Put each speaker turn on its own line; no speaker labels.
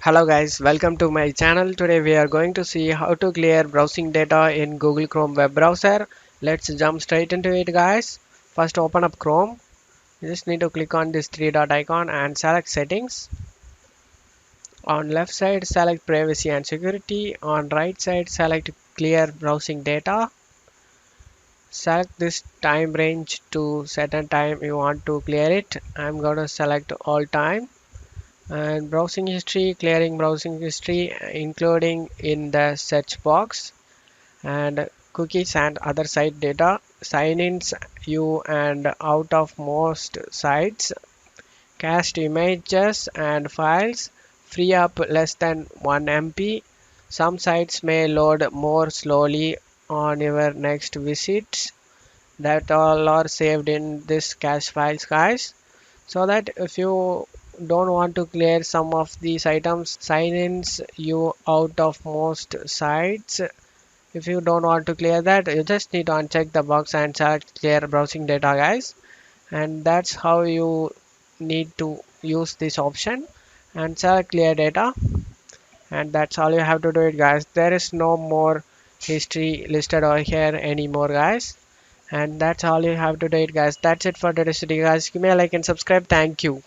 Hello guys, welcome to my channel. Today we are going to see how to clear browsing data in Google Chrome web browser. Let's jump straight into it guys. First open up Chrome. You just need to click on this three dot icon and select settings. On left side select privacy and security. On right side select clear browsing data. Select this time range to certain time you want to clear it. I'm gonna select all time. And browsing history, clearing browsing history including in the search box, and cookies and other site data, sign-ins you and out of most sites, cached images and files, free up less than 1 MB. Some sites may load more slowly on your next visit. That all are saved in this cache files guys, so that if you don't want to clear some of these items, sign-ins you out of most sites, if you don't want to clear that, you just need to uncheck the box and select clear browsing data guys, and that's how you need to use this option and select clear data. And that's all you have to do it guys. There is no more history listed over here anymore guys, and that's all you have to do it guys. That's it for today's video guys. Give me a like and subscribe. Thank you.